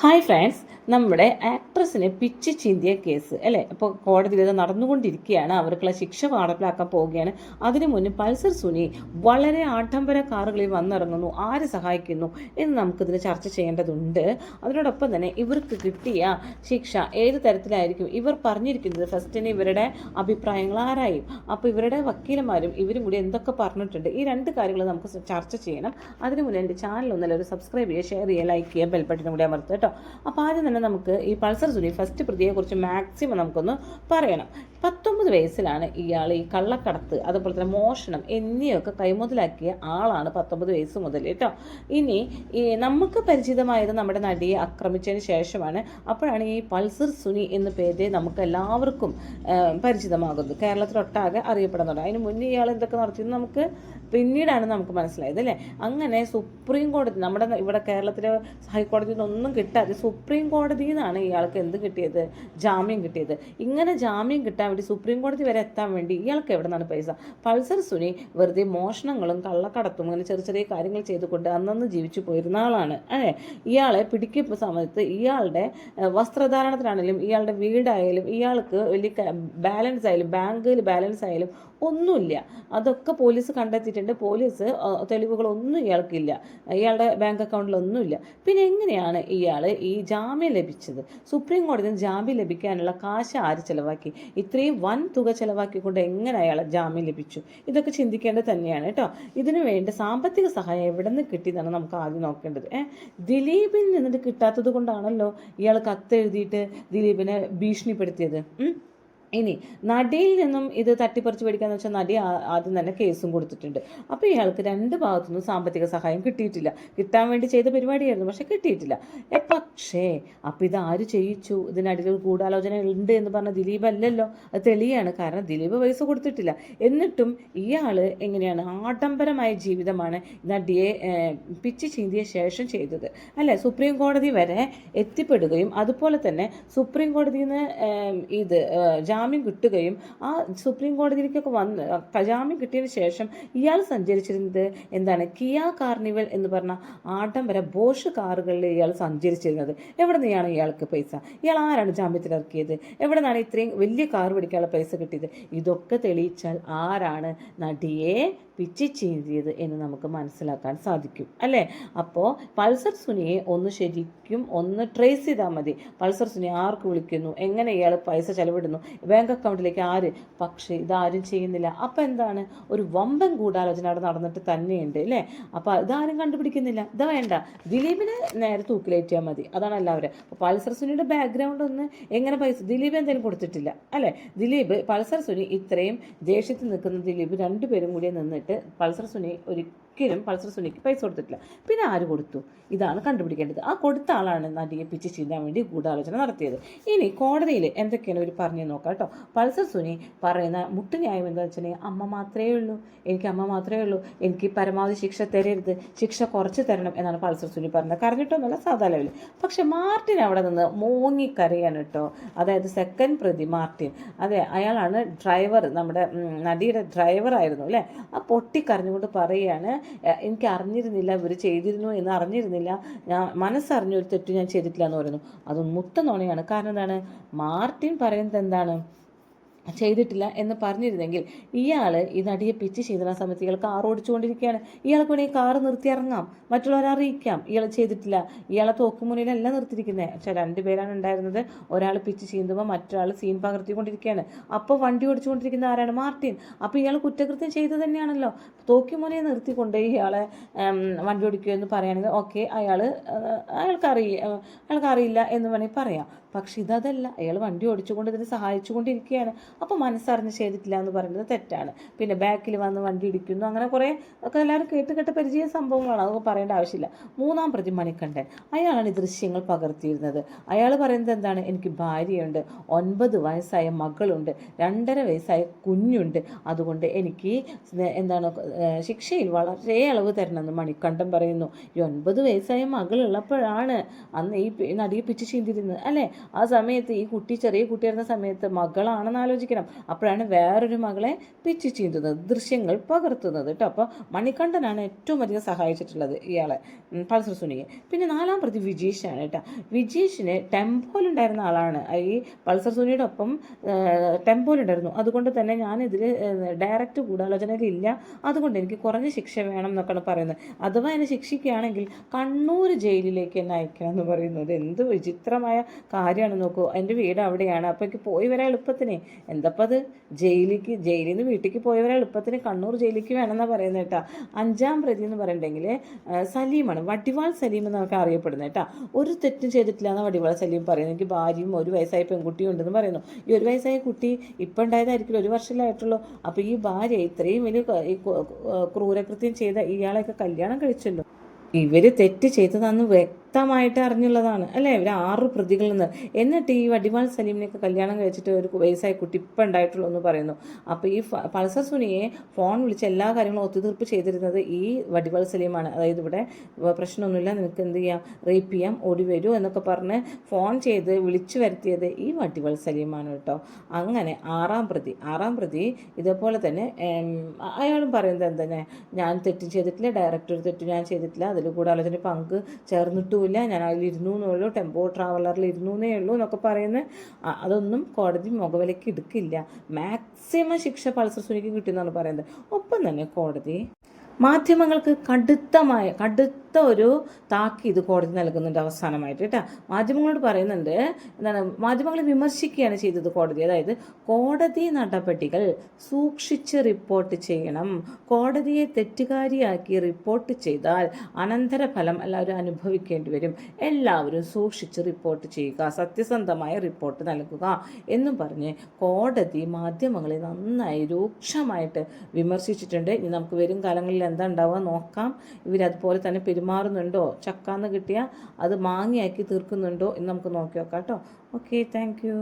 Hi friends, നമ്മുടെ ആക്ട്രസിനെ പിച്ചി ചീന്തിയ case അല്ലേ, അപ്പോൾ കോടതിയിൽ ഇത് നടന്നുകൊണ്ടിരിക്കുകയാണ്. അവർക്കുള്ള ശിക്ഷ നടപ്പിലാക്കാൻ പോവുകയാണ്. അതിനു മുന്നേ പൾസർ സുനി വളരെ ആഡംബര കാറുകളിൽ വന്നിറങ്ങുന്നു. ആര് സഹായിക്കുന്നു എന്ന് നമുക്കിതിന് ചർച്ച ചെയ്യേണ്ടതുണ്ട്. അതിനോടൊപ്പം തന്നെ ഇവർക്ക് കിട്ടിയ ശിക്ഷ ഏത് തരത്തിലായിരിക്കും ഇവർ പറഞ്ഞിരിക്കുന്നത്. ഫസ്റ്റിന് ഇവരുടെ അഭിപ്രായങ്ങൾ ആരായും, അപ്പോൾ ഇവരുടെ വക്കീലന്മാരും ഇവരും കൂടി എന്തൊക്കെ പറഞ്ഞിട്ടുണ്ട്, ഈ രണ്ട് കാര്യങ്ങൾ നമുക്ക് ചർച്ച ചെയ്യണം. അതിനു മുന്നേ എൻ്റെ ചാനൽ ഒന്നല്ല ഒരു സബ്സ്ക്രൈബ് ചെയ്യുക, ഷെയർ ചെയ്യുക, ലൈക്ക് ചെയ്യുക, ബെൽബട്ടനും കൂടി അമർത്തുക കേട്ടോ. അപ്പോൾ ആദ്യം തന്നെ നമുക്ക് ഈ പൾസർ സുനി ഫസ്റ്റ് പ്രതിയെക്കുറിച്ച് മാക്സിമം നമുക്കൊന്ന് പറയണം. 19 വയസ്സിലാണ് ഇയാൾ ഈ കള്ളക്കടത്ത്, അതുപോലെ തന്നെ മോഷണം എന്നിവയൊക്കെ കൈമുതലാക്കിയ ആളാണ് 19 വയസ്സ് മുതൽ കേട്ടോ. ഇനി ഈ നമുക്ക് പരിചിതമായത് നമ്മുടെ നടിയെ ആക്രമിച്ചതിന് ശേഷമാണ്. അപ്പോഴാണ് ഈ പൾസർ സുനി എന്ന പേര് നമുക്ക് എല്ലാവർക്കും പരിചിതമാകുന്നത്, കേരളത്തിലൊട്ടാകെ അറിയപ്പെടുന്നുണ്ട്. അതിന് മുന്നേ ഇയാൾ എന്തൊക്കെ നടത്തിയെന്ന് നമുക്ക് പിന്നീടാണ് നമുക്ക് മനസ്സിലായത് അല്ലേ. അങ്ങനെ സുപ്രീം കോടതി, നമ്മുടെ ഇവിടെ കേരളത്തിലെ ഹൈക്കോടതിയിൽ നിന്നൊന്നും കിട്ടാതെ സുപ്രീം കോടതിയിൽ നിന്നാണ് ഇയാൾക്ക് എന്ത് കിട്ടിയത്, ജാമ്യം കിട്ടിയത്. ഇങ്ങനെ ജാമ്യം കിട്ടാൻ വേണ്ടി സുപ്രീം കോടതി വരെ എത്താൻ വേണ്ടി ഇയാൾക്ക് എവിടെ നിന്നാണ് പൈസ? പൾസർ സുനി വെറുതെ മോഷണങ്ങളും കള്ളക്കടത്തും അങ്ങനെ ചെറിയ ചെറിയ കാര്യങ്ങൾ ചെയ്തുകൊണ്ട് അന്നന്ന് ജീവിച്ചു പോയിരുന്ന ആളാണ് അല്ലേ. ഇയാളെ പിടിക്കുന്ന സമയത്ത് ഇയാളുടെ വസ്ത്രധാരണത്തിലാണെങ്കിലും ഇയാളുടെ വീടായാലും ഇയാൾക്ക് വലിയ ബാലൻസ് ആയാലും ബാങ്കിൽ ബാലൻസ് ആയാലും ഒന്നുമില്ല. അതൊക്കെ പോലീസ് കണ്ടെത്തിയിട്ടുണ്ട്. പോലീസ് തെളിവുകളൊന്നും ഇയാൾക്കില്ല, ഇയാളുടെ ബാങ്ക് അക്കൗണ്ടിലൊന്നുമില്ല. പിന്നെ എങ്ങനെയാണ് ഇയാൾ ഈ ജാമ്യം ലഭിച്ചത്? സുപ്രീം കോടതിയിൽ നിന്ന് ജാമ്യം ലഭിക്കാനുള്ള കാശ് ആര് ചിലവാക്കി? ഇത്രയും വൻ തുക ചിലവാക്കിക്കൊണ്ട് എങ്ങനെ അയാൾ ജാമ്യം ലഭിച്ചു? ഇതൊക്കെ ചിന്തിക്കേണ്ടത് തന്നെയാണ് കേട്ടോ. ഇതിനു വേണ്ട സാമ്പത്തിക സഹായം എവിടെ നിന്ന് കിട്ടിയെന്നാണ് നമുക്ക് ആദ്യം നോക്കേണ്ടത്. ദിലീപിൽ നിന്നിട്ട് കിട്ടാത്തത് കൊണ്ടാണല്ലോ ഇയാൾ കത്തെഴുതിയിട്ട് ദിലീപിനെ ഭീഷണിപ്പെടുത്തിയത്. ഇനി നടിയിൽ നിന്നും ഇത് തട്ടിപ്പറിച്ച് മേടിക്കാന്ന് വെച്ചാൽ നടി ആദ്യം തന്നെ കേസും കൊടുത്തിട്ടുണ്ട്. അപ്പോൾ ഇയാൾക്ക് രണ്ട് ഭാഗത്തുനിന്നും സാമ്പത്തിക സഹായം കിട്ടിയിട്ടില്ല. കിട്ടാൻ വേണ്ടി ചെയ്ത പരിപാടിയായിരുന്നു, പക്ഷെ കിട്ടിയിട്ടില്ല. പക്ഷേ അപ്പം ഇത് ആര് ചെയ്യിച്ചു? ഇതിനടിയിൽ ഗൂഢാലോചന ഉണ്ട് എന്ന് പറഞ്ഞ ദിലീപ് അല്ലല്ലോ. അത് തെളിയാണ്. കാരണം ദിലീപ് പൈസ കൊടുത്തിട്ടില്ല. എന്നിട്ടും ഇയാൾ എങ്ങനെയാണ് ആഡംബരമായ ജീവിതമാണ് നടിയെ പിച്ച് ചീന്തിയ ശേഷം ചെയ്തത് അല്ലേ. സുപ്രീം കോടതി വരെ എത്തിപ്പെടുകയും അതുപോലെ തന്നെ സുപ്രീം കോടതിയിൽ നിന്ന് ഇത് ജാമ്യം കിട്ടുകയും ആ സുപ്രീം കോടതിയിലേക്കൊക്കെ വന്ന് ജാമ്യം കിട്ടിയതിന് ശേഷം ഇയാൾ സഞ്ചരിച്ചിരുന്നത് എന്താണ്, കിയ കാർണിവൽ എന്ന് പറഞ്ഞ ആഡംബര ബോഷ് കാറുകളിൽ ഇയാൾ സഞ്ചരിച്ചിരുന്നത്. എവിടെ നിന്നാണ് ഇയാൾക്ക് പൈസ? ഇയാൾ ആരാണ് ജാമ്യത്തിലിറക്കിയത്? എവിടെ നിന്നാണ് ഇത്രയും വലിയ കാർ പിടിക്കാനുള്ള പൈസ കിട്ടിയത്? ഇതൊക്കെ തെളിയിച്ചാൽ ആരാണ് നടിയെ പിച്ചി ചീന്തിയത് എന്ന് നമുക്ക് മനസ്സിലാക്കാൻ സാധിക്കും അല്ലേ. അപ്പോൾ പൾസർ സുനിയെ ശരിക്കും ഒന്ന് ട്രേസ് ചെയ്താൽ മതി. പൾസർ സുനി ആർക്ക് വിളിക്കുന്നു, എങ്ങനെ ഇയാൾ പൈസ ചെലവിടുന്നു, ബാങ്ക് അക്കൗണ്ടിലേക്ക് ആര്? പക്ഷേ ഇതാരും ചെയ്യുന്നില്ല. അപ്പം എന്താണ്, ഒരു വമ്പൻ ഗൂഢാലോചന അവിടെ നടന്നിട്ട് തന്നെയുണ്ട് അല്ലേ. അപ്പോൾ ഇതാരും കണ്ടുപിടിക്കുന്നില്ല. ഇതാ വേണ്ട, ദിലീപിനെ നേരെ തൂക്കിലേറ്റിയാൽ മതി, അതാണ് എല്ലാവരും. അപ്പോൾ പൾസർ സുനിയുടെ ബാക്ക്ഗ്രൗണ്ട് ഒന്ന് എങ്ങനെ പൈസ, ദിലീപ് എന്തെങ്കിലും കൊടുത്തിട്ടില്ല അല്ലേ. ദിലീപ് പൾസർ സുനി ഇത്രയും ദേഷ്യത്തിൽ നിൽക്കുന്ന ദിലീപ് രണ്ടുപേരും കൂടി നിന്നിട്ട് പൾസർ സുനി ഒരിക്കലും പൾസർ സുനിക്ക് പൈസ കൊടുത്തിട്ടില്ല. പിന്നെ ആര് കൊടുത്തു? ഇതാണ് കണ്ടുപിടിക്കേണ്ടത്. ആ കൊടുത്ത ആളാണ് നടിയെ പിച്ച് ചെയ്യാൻ വേണ്ടി ഗൂഢാലോചന നടത്തിയത്. ഇനി കോടതിയിൽ എന്തൊക്കെയാണ് ഇവർ പറഞ്ഞു നോക്കാം കേട്ടോ. പൾസർ സുനി പറയുന്ന മുട്ടുന്യായം എന്താ വെച്ചിട്ടുണ്ടെങ്കിൽ, അമ്മ മാത്രമേ ഉള്ളൂ, എനിക്ക് അമ്മ മാത്രമേ ഉള്ളൂ, എനിക്ക് പരമാവധി ശിക്ഷ തരരുത്, ശിക്ഷ കുറച്ച് തരണം എന്നാണ് പൾസർ സുനി പറഞ്ഞത്. കരഞ്ഞിട്ടൊന്നുമല്ല, സാധാ ലെവലിൽ. പക്ഷെ മാർട്ടിൻ അവിടെ നിന്ന് മൂങ്ങിക്കരയാണ് കേട്ടോ. അതായത് സെക്കൻഡ് പ്രതി മാർട്ടിൻ, അതെ അയാളാണ് ഡ്രൈവർ, നമ്മുടെ നടിയുടെ ഡ്രൈവറായിരുന്നു അല്ലേ. ആ പൊട്ടിക്കരഞ്ഞുകൊണ്ട് പറയുകയാണ്, എനിക്ക് അറിഞ്ഞിരുന്നില്ല ഇവർ ചെയ്തിരുന്നു എന്ന് അറിഞ്ഞിരുന്നില്ല, ഞാൻ മനസ്സറിഞ്ഞൊരു തെറ്റ് ഞാൻ ചെയ്തിട്ടില്ല എന്ന് പറയുന്നു. അത് മുട്ട നുണയാണ്. കാരണം എന്താണ്, മാർട്ടിൻ പറയുന്നത് എന്താണ്, ചെയ്തിട്ടില്ല എന്ന് പറഞ്ഞിരുന്നെങ്കിൽ ഇയാൾ ഈ നടിയെ പിച്ച് ചെയ്തിരുന്ന സമയത്ത് ഇയാൾ കാർ ഓടിച്ചുകൊണ്ടിരിക്കുകയാണ്. ഇയാൾക്ക് വേണമെങ്കിൽ കാറ് നിർത്തി ഇറങ്ങാം, മറ്റുള്ളവരെ അറിയിക്കാം ഇയാൾ ചെയ്തിട്ടില്ല. ഇയാളെ തോക്കുമുനയിലല്ല നിർത്തിയിരിക്കുന്നത്. പക്ഷേ 2 പേരാണ് ഉണ്ടായിരുന്നത്. ഒരാൾ പിച്ച് ചെയ്യുമ്പോൾ മറ്റൊരാൾ സീൻ പകർത്തിക്കൊണ്ടിരിക്കുകയാണ്. അപ്പോൾ വണ്ടി ഓടിച്ചുകൊണ്ടിരിക്കുന്ന ആരാണ്? മാർട്ടിൻ. അപ്പോൾ ഇയാൾ കുറ്റകൃത്യം ചെയ്തു തന്നെയാണല്ലോ. തോക്കുമുനയെ നിർത്തിക്കൊണ്ട് ഇയാളെ വണ്ടി ഓടിക്കുക എന്ന് പറയുകയാണെങ്കിൽ ഓക്കെ, അയാൾക്കറിയില്ല എന്ന് വേണമെങ്കിൽ പറയാം. പക്ഷെ ഇതല്ല, അയാൾ വണ്ടി ഓടിച്ചുകൊണ്ട് ഇതിന് സഹായിച്ചുകൊണ്ടിരിക്കുകയാണ്. അപ്പോൾ മനസ്സറിഞ്ഞ് ചെയ്തിട്ടില്ല എന്ന് പറയുന്നത് തെറ്റാണ്. പിന്നെ ബാക്കിൽ വന്ന് വണ്ടി ഇടിക്കുന്നു, അങ്ങനെ കുറേ ഒക്കെ എല്ലാവരും കേട്ട് പരിചയ സംഭവങ്ങളാണ്, അതൊക്കെ പറയേണ്ട ആവശ്യമില്ല. 3-ാം പ്രതി മണികണ്ഠൻ, അയാളാണ് ഈ ദൃശ്യങ്ങൾ പകർത്തിയിരുന്നത്. അയാൾ പറയുന്നത് എന്താണ്, എനിക്ക് ഭാര്യയുണ്ട്, 9 വയസ്സായ മകളുണ്ട്, 2.5 വയസ്സായ കുഞ്ഞുണ്ട്, അതുകൊണ്ട് എനിക്ക് എന്താണ് ശിക്ഷയിൽ വളരെ അളവ് തരണമെന്ന് മണികണ്ഠൻ പറയുന്നു. ഈ 9 വയസ്സായ മകളുള്ളപ്പോഴാണ് അന്ന് ഈ നടിയെ പിച്ച് ചീന്തിരുന്നത് അല്ലേ. ആ സമയത്ത് ഈ കുട്ടി ചെറിയ കുട്ടിയായിരുന്ന സമയത്ത് മകളാണെന്ന് ആലോചിക്കണം. അപ്പോഴാണ് വേറൊരു മകളെ പിച്ചി ചീന്തുന്നത്, ദൃശ്യങ്ങൾ പകർത്തുന്നത് കേട്ടോ. അപ്പോൾ മണികണ്ഠനാണ് ഏറ്റവും അധികം സഹായിച്ചിട്ടുള്ളത് ഇയാളെ, പൾസർ സുനിയെ. പിന്നെ 4-ാം പ്രതി വിജീഷാണ് കേട്ടോ. വിജീഷിന് ടെമ്പോയിലുണ്ടായിരുന്ന ആളാണ്. ഈ പൾസർ സുനിയുടെ ഒപ്പം ടെമ്പോയിലുണ്ടായിരുന്നു. അതുകൊണ്ട് തന്നെ ഞാനിതിൽ ഡയറക്റ്റ് ഗൂഢാലോചനയിലില്ല, അതുകൊണ്ട് എനിക്ക് കുറഞ്ഞ ശിക്ഷ വേണം എന്നൊക്കെയാണ് പറയുന്നത്. അഥവാ എന്നെ ശിക്ഷിക്കുകയാണെങ്കിൽ കണ്ണൂർ ജയിലിലേക്ക് എന്നെ അയക്കണം എന്ന് പറയുന്നത് എന്ത് വിചിത്രമായ കാര്യമാണ് നോക്കൂ. എൻ്റെ വീട് അവിടെയാണ്, അപ്പോൾ എനിക്ക് പോയി വരാൻ എളുപ്പത്തിന്. എന്തപ്പോൾ അത് ജയിലിൽ നിന്ന് വീട്ടിലേക്ക് പോയി വരാൻ എളുപ്പത്തിന് കണ്ണൂർ ജയിലിലേക്ക് വേണമെന്നാണ് പറയുന്നത് കേട്ടോ. 5-ാം പ്രതി എന്ന് പറയണ്ടെങ്കിൽ സലീമാണ്, വടിവാൾ സലീം എന്നൊക്കെ അറിയപ്പെടുന്നത് കേട്ടോ. ഒരു തെറ്റും ചെയ്തിട്ടില്ല എന്ന് വടിവാൾ സലീം പറയുന്നത്. എനിക്ക് ഭാര്യയും 1 വയസ്സായ പെൺകുട്ടിയും ഉണ്ടെന്ന് പറയുന്നു. ഈ 1 വയസ്സായ കുട്ടി ഇപ്പം ഉണ്ടായതായിരിക്കില്ല, 1 വർഷമായിട്ടുള്ളൂ. അപ്പോൾ ഈ ഭാര്യ ഇത്രയും വലിയ ക്രൂരകൃത്യം ചെയ്ത ഇയാളെയൊക്കെ കല്യാണം കഴിച്ചല്ലോ. ഇവർ തെറ്റ് ചെയ്തതാന്ന് വ്യക്തമായിട്ട് അറിഞ്ഞുള്ളതാണ് അല്ലേ, ഇവർ 6 പ്രതികളിൽ നിന്ന്. എന്നിട്ട് ഈ വടിവാൾ സലീമിനെയൊക്കെ കല്യാണം കഴിച്ചിട്ട് 1 വയസ്സായ കുട്ടി ഇപ്പം ഉണ്ടായിട്ടുള്ളൂ എന്ന് പറയുന്നു. അപ്പോൾ ഈ പൾസർ സുനിയെ ഫോൺ വിളിച്ച് എല്ലാ കാര്യങ്ങളും ഒത്തുതീർപ്പ് ചെയ്തിരുന്നത് ഈ വടിവാൾ സലീമാണ്. അതായത് ഇവിടെ പ്രശ്നമൊന്നുമില്ല, നിനക്ക് എന്ത് ചെയ്യാം, റേപ്പ് ചെയ്യാം, ഓടി വരൂ എന്നൊക്കെ പറഞ്ഞ് ഫോൺ ചെയ്ത് വിളിച്ചു വരുത്തിയത് ഈ വടിവാൾ സലീമാണ് കേട്ടോ. അങ്ങനെ 6-ാം പ്രതി ഇതേപോലെ തന്നെ അയാളും പറയുന്നത് എന്താണ്, ഞാൻ തെറ്റും ചെയ്തിട്ടില്ല, ഡയറക്റ്റ് ഒരു തെറ്റ് ഞാൻ ചെയ്തിട്ടില്ല, അതിൽ ഗൂഢാലോചന പങ്ക് ചേർന്നിട്ടുമില്ല, ഞാൻ അതിൽ ഇരുന്നേ ഉള്ളൂ, ടെമ്പോ ട്രാവലറിൽ ഇരുന്നേ ഉള്ളൂ എന്നൊക്കെ പറയുന്നത്. അതൊന്നും കോടതി മുഖവിലയ്ക്ക് എടുക്കില്ല. മാക്സിമം ശിക്ഷ പൾസർ സുനിക്ക് കിട്ടുമെന്നാണ് പറയുന്നത്. ഒപ്പം തന്നെ കോടതി മാധ്യമങ്ങൾക്ക് കടുത്ത ഒരു താക്കീത് കോടതി നൽകുന്നുണ്ട് അവസാനമായിട്ട് കേട്ടോ. മാധ്യമങ്ങളോട് പറയുന്നുണ്ട്, എന്താണ്, മാധ്യമങ്ങളെ വിമർശിക്കുകയാണ് ചെയ്തത് കോടതി. അതായത് കോടതി നടപടികൾ സൂക്ഷിച്ച് റിപ്പോർട്ട് ചെയ്യണം. കോടതിയെ തെറ്റുകാരിയാക്കി റിപ്പോർട്ട് ചെയ്താൽ അനന്തരഫലം എല്ലാവരും അനുഭവിക്കേണ്ടി വരും. എല്ലാവരും സൂക്ഷിച്ച് റിപ്പോർട്ട് ചെയ്യുക, സത്യസന്ധമായ റിപ്പോർട്ട് നൽകുക എന്നും പറഞ്ഞ് കോടതി മാധ്യമങ്ങളെ നന്നായി രൂക്ഷമായിട്ട് വിമർശിച്ചിട്ടുണ്ട്. ഇനി നമുക്ക് വരും കാലങ്ങളിൽ എന്താ ഉണ്ടാവുക നോക്കാം. ഇവരതുപോലെ തന്നെ പെരുമാറുന്നുണ്ടോ, ചക്കാന്ന് കിട്ടിയാൽ അത് മാങ്ങയാക്കി തീർക്കുന്നുണ്ടോ എന്ന് നമുക്ക് നോക്കി നോക്കാം കേട്ടോ. Okay, thank you.